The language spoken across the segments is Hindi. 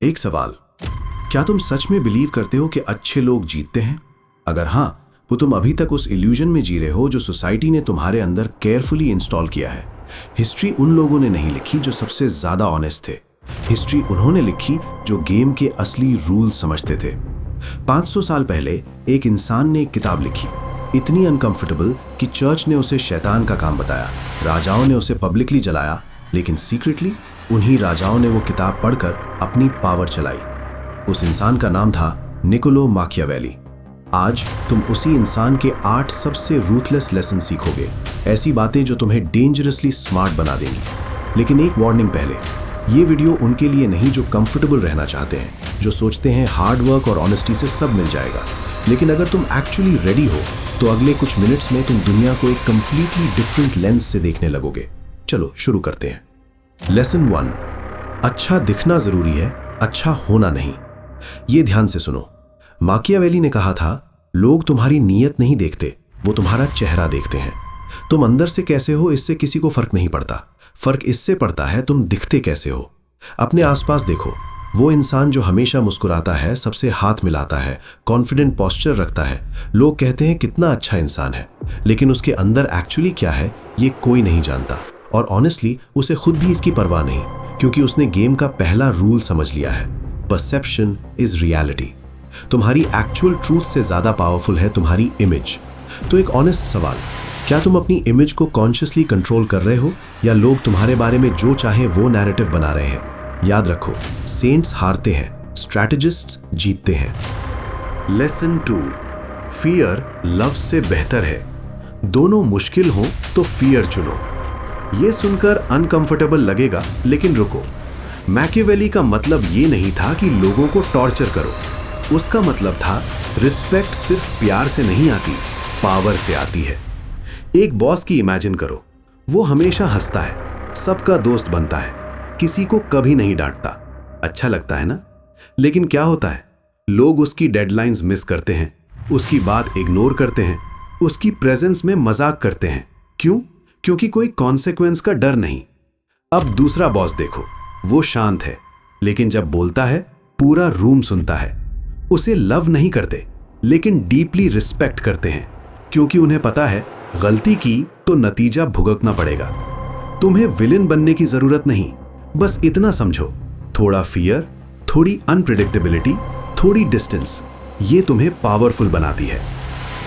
एक सवाल, क्या तुम सच में बिलीव करते हो कि अच्छे लोग जीतते हैं? अगर हाँ, तो तुम अभी तक उस इल्यूजन में जी रहे हो जो सोसाइटी ने तुम्हारे अंदर केयरफुली इंस्टॉल किया है। हिस्ट्री उन लोगों ने नहीं लिखी जो सबसे ज्यादा ऑनेस्ट थे। हिस्ट्री उन्होंने लिखी जो गेम के असली रूल समझते थे। 500 साल पहले एक इंसान ने एक किताब लिखी, इतनी अनकंफर्टेबल कि चर्च ने उसे शैतान का काम बताया, राजाओं ने उसे पब्लिकली जलाया, लेकिन सीक्रेटली उन्हीं राजाओं ने वो किताब पढ़कर अपनी पावर चलाई। उस इंसान का नाम था निकोलो माकियावेली। आज तुम उसी इंसान के 8 सबसे रूथलेस लेसन सीखोगे, ऐसी बातें जो तुम्हें डेंजरसली स्मार्ट बना देंगी। लेकिन एक वार्निंग पहले, ये वीडियो उनके लिए नहीं जो कंफर्टेबल रहना चाहते हैं, जो सोचते हैं हार्ड वर्क और ऑनेस्टी से सब मिल जाएगा। लेकिन अगर तुम एक्चुअली रेडी हो तो अगले कुछ मिनट्स में तुम दुनिया को एक कंप्लीटली डिफरेंट लेंस से देखने लगोगे। चलो शुरू करते हैं। लेसन 1, अच्छा दिखना जरूरी है, अच्छा होना नहीं। ये ध्यान से सुनो। माकियावेली ने कहा था, लोग तुम्हारी नीयत नहीं देखते, वो तुम्हारा चेहरा देखते हैं। तुम अंदर से कैसे हो इससे किसी को फर्क नहीं पड़ता, फर्क इससे पड़ता है तुम दिखते कैसे हो। अपने आसपास देखो, वो इंसान जो हमेशा मुस्कुराता है, सबसे हाथ मिलाता है, कॉन्फिडेंट पोस्चर रखता है, लोग कहते हैं कितना अच्छा इंसान है, लेकिन उसके अंदर एक्चुअली क्या है ये कोई नहीं जानता। और ऑनेस्टली उसे खुद भी इसकी परवाह नहीं, क्योंकि उसने गेम का पहला रूल समझ लिया है, परसेप्शन इज रियलिटी। तुम्हारी एक्चुअल ट्रूथ से ज्यादा पावरफुल है तुम्हारी इमेज। तो एक ऑनेस्ट सवाल, क्या तुम अपनी इमेज को कॉन्शियसली कंट्रोल कर रहे हो, या लोग तुम्हारे बारे में जो चाहे वो नैरेटिव बना रहे हैं? याद रखो, सेंट्स हारते हैं, स्ट्रैटेजिस्ट्स जीतते हैं। लेसन 2, फियर लव से बेहतर है। दोनों मुश्किल हो तो फियर चुनो। ये सुनकर अनकंफर्टेबल लगेगा, लेकिन रुको, मैकियावेली का मतलब ये नहीं था कि लोगों को टॉर्चर करो। उसका मतलब था रिस्पेक्ट सिर्फ प्यार से नहीं आती, पावर से आती है। एक बॉस की इमेजिन करो, वो हमेशा हंसता है, सबका दोस्त बनता है, किसी को कभी नहीं डांटता। अच्छा लगता है ना? लेकिन क्या होता है, लोग उसकी डेडलाइंस मिस करते हैं, उसकी बात इग्नोर करते हैं, उसकी प्रेजेंस में मजाक करते हैं। क्यों? क्योंकि कोई कॉन्सेक्वेंस का डर नहीं। अब दूसरा बॉस देखो, वो शांत है, लेकिन जब बोलता है पूरा रूम सुनता है। उसे लव नहीं करते, लेकिन डीपली रिस्पेक्ट करते हैं, क्योंकि उन्हें पता है गलती की तो नतीजा भुगतना पड़ेगा। तुम्हें विलेन बनने की जरूरत नहीं, बस इतना समझो, थोड़ा फियर, थोड़ी अनप्रिडिक्टेबिलिटी, थोड़ी डिस्टेंस, ये तुम्हें पावरफुल बनाती है।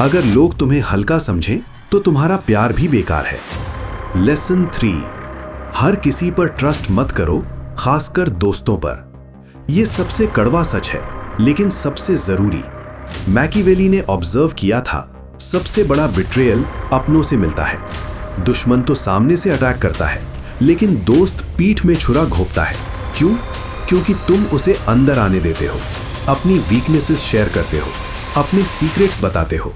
अगर लोग तुम्हें हल्का समझें तो तुम्हारा प्यार भी बेकार है। लेसन 3, हर किसी पर ट्रस्ट मत करो, खासकर दोस्तों पर। यह सबसे कड़वा सच है, लेकिन सबसे जरूरी। मैकियावेली ने ऑब्जर्व किया था, सबसे बड़ा बिट्रेयल अपनों से मिलता है। दुश्मन तो सामने से अटैक करता है, लेकिन दोस्त पीठ में छुरा घोंपता है। क्यों? क्योंकि तुम उसे अंदर आने देते हो, अपनी वीकनेसेस शेयर करते हो, अपने सीक्रेट्स बताते हो,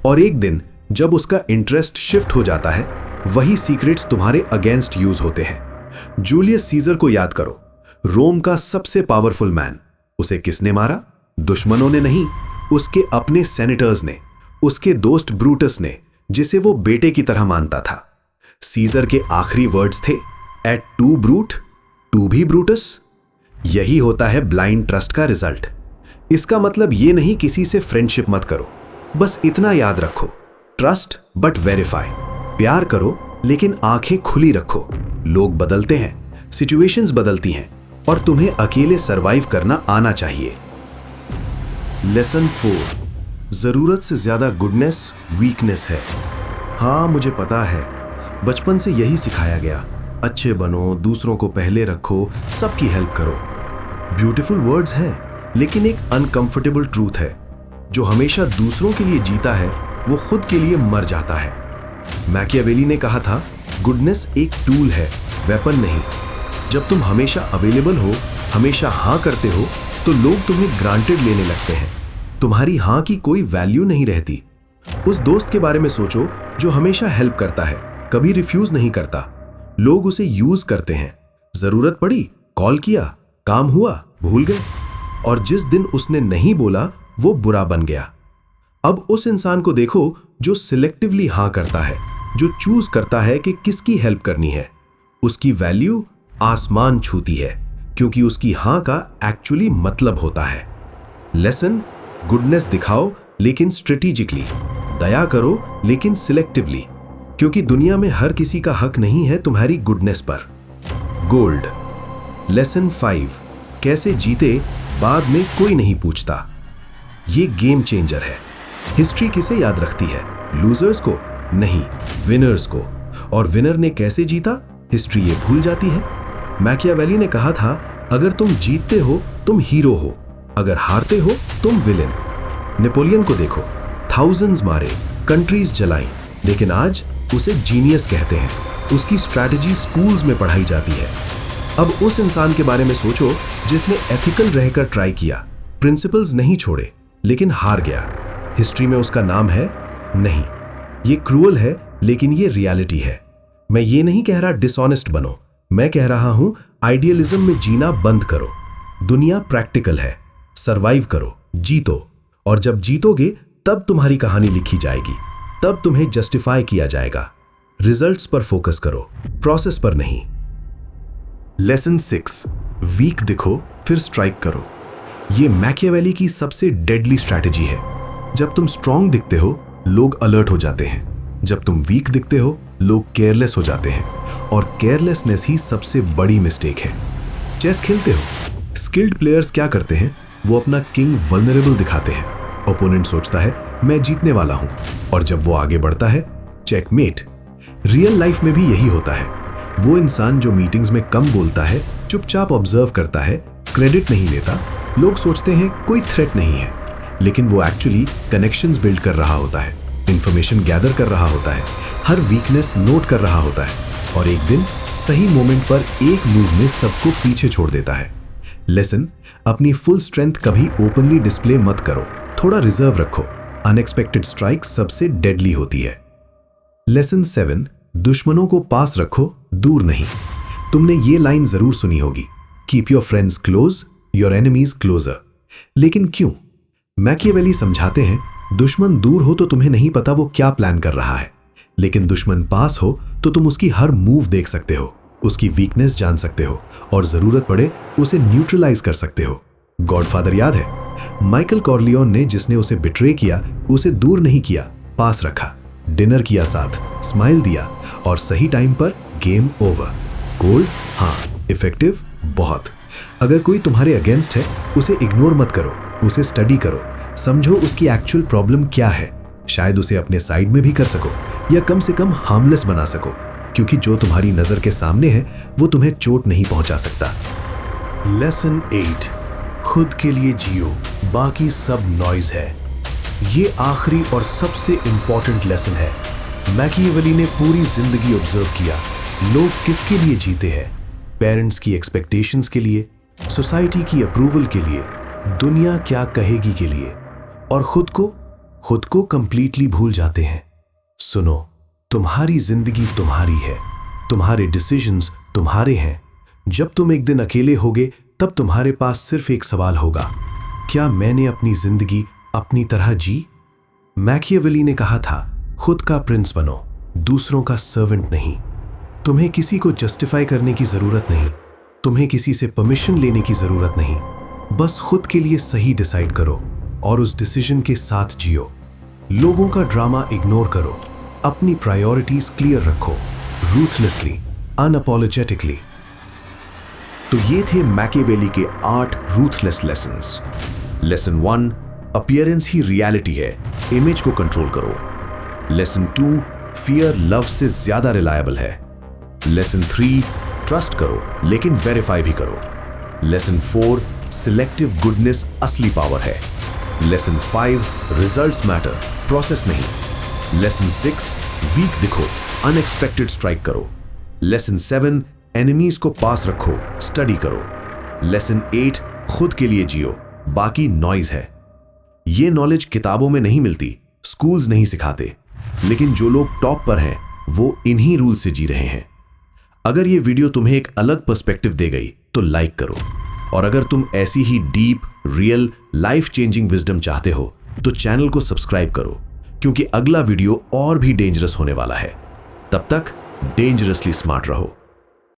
और एक दिन जब उसका इंटरेस्ट शिफ्ट हो जाता है, वही सीक्रेट्स तुम्हारे अगेंस्ट यूज होते हैं। जूलियस सीजर को याद करो, रोम का सबसे पावरफुल मैन। उसे किसने मारा? दुश्मनों ने नहीं, उसके अपने सेनेटर्स ने, उसके दोस्त ब्रूटस ने, जिसे वो बेटे की तरह मानता था। सीजर के आखिरी वर्ड्स थे, एट टू ब्रूट टू भी ब्रूटस। यही होता है ब्लाइंड ट्रस्ट का रिजल्ट। इसका मतलब ये नहीं किसी से फ्रेंडशिप मत करो, बस इतना याद रखो, ट्रस्ट बट वेरीफाई। प्यार करो लेकिन आंखें खुली रखो। लोग बदलते हैं, सिचुएशंस बदलती हैं, और तुम्हें अकेले सरवाइव करना आना चाहिए। लेसन 4, जरूरत से ज्यादा गुडनेस वीकनेस है। हाँ, मुझे पता है, बचपन से यही सिखाया गया, अच्छे बनो, दूसरों को पहले रखो, सबकी हेल्प करो। ब्यूटीफुल वर्ड्स हैं, लेकिन एक अनकंफर्टेबल ट्रूथ है, जो हमेशा दूसरों के लिए जीता है वो खुद के लिए मर जाता है। मैकियावेली ने कहा था, गुडनेस एक टूल है, वेपन नहीं। जब तुम हमेशा अवेलेबल हो, हमेशा हाँ करते हो, तो लोग तुम्हें ग्रांटेड लेने लगते हैं। तुम्हारी हाँ की कोई वैल्यू नहीं रहती। उस दोस्त के बारे में सोचो जो हमेशा हेल्प करता है, कभी रिफ्यूज नहीं करता। लोग उसे यूज करते हैं, जरूरत पड़ी कॉल किया, काम हुआ भूल गए, और जिस दिन उसने नहीं बोला वो बुरा बन गया। अब उस इंसान को देखो जो सिलेक्टिवली हाँ करता है, जो चूज करता है कि किसकी हेल्प करनी है। उसकी वैल्यू आसमान छूती है, क्योंकि उसकी हां का एक्चुअली मतलब होता है। लेसन, गुडनेस दिखाओ लेकिन स्ट्रेटेजिकली, दया करो लेकिन सिलेक्टिवली, क्योंकि दुनिया में हर किसी का हक नहीं है तुम्हारी गुडनेस पर। गोल्ड। लेसन 5, कैसे जीते बाद में कोई नहीं पूछता। ये गेम चेंजर है। हिस्ट्री किसे याद रखती है? लूजर्स को नहीं, विनर्स को। और विनर ने कैसे जीता, हिस्ट्री ये भूल जाती है। मैकियावेली ने कहा था, अगर तुम जीतते हो तुम हीरो हो, अगर हारते हो तुम विलेन। नेपोलियन को देखो, थाउजेंड्स मारे, कंट्रीज जलाई, लेकिन आज उसे जीनियस कहते हैं। उसकी स्ट्रैटेजी स्कूल्स में पढ़ाई जाती है। अब उस इंसान के बारे में सोचो जिसने एथिकल रहकर ट्राई किया, प्रिंसिपल्स नहीं छोड़े, लेकिन हार गया। हिस्ट्री में उसका नाम है नहीं। ये क्रूअल है, लेकिन ये रियलिटी है। मैं ये नहीं कह रहा डिसऑनेस्ट बनो, मैं कह रहा हूं आइडियलिज्म में जीना बंद करो। दुनिया प्रैक्टिकल है, सरवाइव करो, जीतो, और जब जीतोगे तब तुम्हारी कहानी लिखी जाएगी, तब तुम्हें जस्टिफाई किया जाएगा। रिजल्ट्स पर फोकस करो, प्रोसेस पर नहीं। लेसन 6, वीक दिखो फिर स्ट्राइक करो। ये मैकियावेली की सबसे डेडली स्ट्रैटेजी है। जब तुम स्ट्रांग दिखते हो लोग अलर्ट हो जाते हैं, जब तुम वीक दिखते हो लोग केयरलेस हो जाते हैं, और केयरलेसनेस ही सबसे बड़ी मिस्टेक है। चेस खेलते हो, स्किल्ड प्लेयर्स क्या करते हैं, वो अपना किंग वल्नरेबल दिखाते हैं। ओपोनेंट सोचता है मैं जीतने वाला हूं, और जब वो आगे बढ़ता है, चेकमेट। रियल लाइफ में भी यही होता है। वो इंसान जो मीटिंग्स में कम बोलता है, चुपचाप ऑब्जर्व करता है, क्रेडिट नहीं लेता, लोग सोचते हैं कोई थ्रेट नहीं है, लेकिन वो एक्चुअली कनेक्शंस बिल्ड कर रहा होता है, इंफॉर्मेशन गैदर कर रहा होता है, हर वीकनेस नोट कर रहा होता है, और एक दिन सही मोमेंट पर एक मूव में सबको पीछे छोड़ देता है। लेसन, अपनी फुल स्ट्रेंथ कभी ओपनली डिस्प्ले मत करो, थोड़ा रिजर्व रखो। अनएक्सपेक्टेड स्ट्राइक सबसे डेडली होती है। लेसन 7, दुश्मनों को पास रखो, दूर नहीं। तुमने ये लाइन जरूर सुनी होगी, keep your friends close, your enemies closer. लेकिन क्यों? मैकियावेली समझाते हैं, दुश्मन दूर हो तो तुम्हें नहीं पता वो क्या प्लान कर रहा है, लेकिन दुश्मन पास हो तो तुम उसकी हर मूव देख सकते हो, उसकी वीकनेस जान सकते हो, और जरूरत पड़े उसे न्यूट्रलाइज कर सकते हो। गॉडफादर याद है? माइकल कॉर्लियोन ने जिसने उसे बिट्रे किया, उसे दूर नहीं किया, पास रखा, डिनर किया साथ, स्माइल दिया, और सही टाइम पर गेम ओवर। कोल्ड? हाँ, इफेक्टिव? बहुत। अगर कोई तुम्हारे अगेंस्ट है, उसे इग्नोर मत करो, उसे स्टडी करो, समझो उसकी एक्चुअल प्रॉब्लम क्या है। शायद उसे अपने साइड में भी कर सको, या कम से कम हार्मलेस बना सको, क्योंकि जो तुम्हारी नजर के सामने है वो तुम्हें चोट नहीं पहुंचा सकता। लेसन 8, खुद के लिए जियो, बाकी सब नॉइज है। ये आखिरी और सबसे इंपॉर्टेंट लेसन है। मैकियावेली ने पूरी जिंदगी ऑब्जर्व किया, लोग किसके लिए जीते हैं? पेरेंट्स की एक्सपेक्टेशंस के लिए, सोसाइटी की अप्रूवल के लिए, दुनिया क्या कहेगी के लिए, और खुद को कंप्लीटली भूल जाते हैं। सुनो, तुम्हारी जिंदगी तुम्हारी है, तुम्हारे डिसीजंस तुम्हारे हैं। जब तुम एक दिन अकेले होगे तब तुम्हारे पास सिर्फ एक सवाल होगा, क्या मैंने अपनी जिंदगी अपनी तरह जी? मैकियावेली ने कहा था, खुद का प्रिंस बनो, दूसरों का सर्वेंट नहीं। तुम्हें किसी को जस्टिफाई करने की जरूरत नहीं, तुम्हें किसी से परमिशन लेने की जरूरत नहीं। बस खुद के लिए सही डिसाइड करो और उस डिसीजन के साथ जियो। लोगों का ड्रामा इग्नोर करो, अपनी प्रायोरिटीज क्लियर रखो, रूथलेसली, अनअपॉलोजेटिकली। तो ये थे मैकियावेली के 8 रूथलेस लेसन्स। लेसन 1, अपीयरेंस ही रियलिटी है, इमेज को कंट्रोल करो। लेसन 2, फियर लव से ज्यादा रिलायबल है। लेसन 3, ट्रस्ट करो लेकिन वेरीफाई भी करो। लेसन 4, सिलेक्टिव गुडनेस असली पावर है। लेसन 5, रिजल्ट्स मैटर, प्रोसेस नहीं। लेसन 6, वीक दिखो, अनएक्सपेक्टेड स्ट्राइक करो। लेसन 7, एनिमीज को पास रखो, स्टडी करो। लेसन 8, खुद के लिए जियो, बाकी नॉइज है। ये नॉलेज किताबों में नहीं मिलती, स्कूल्स नहीं सिखाते, लेकिन जो लोग टॉप पर हैं वो इन्हीं रूल से जी रहे हैं। अगर ये वीडियो तुम्हें एक अलग पर्सपेक्टिव दे गई तो लाइक करो, और अगर तुम ऐसी ही deep, real, life changing wisdom चाहते हो तो चैनल को सब्सक्राइब करो, क्योंकि अगला वीडियो और भी डेंजरस होने वाला है। तब तक डेंजरसली स्मार्ट रहो।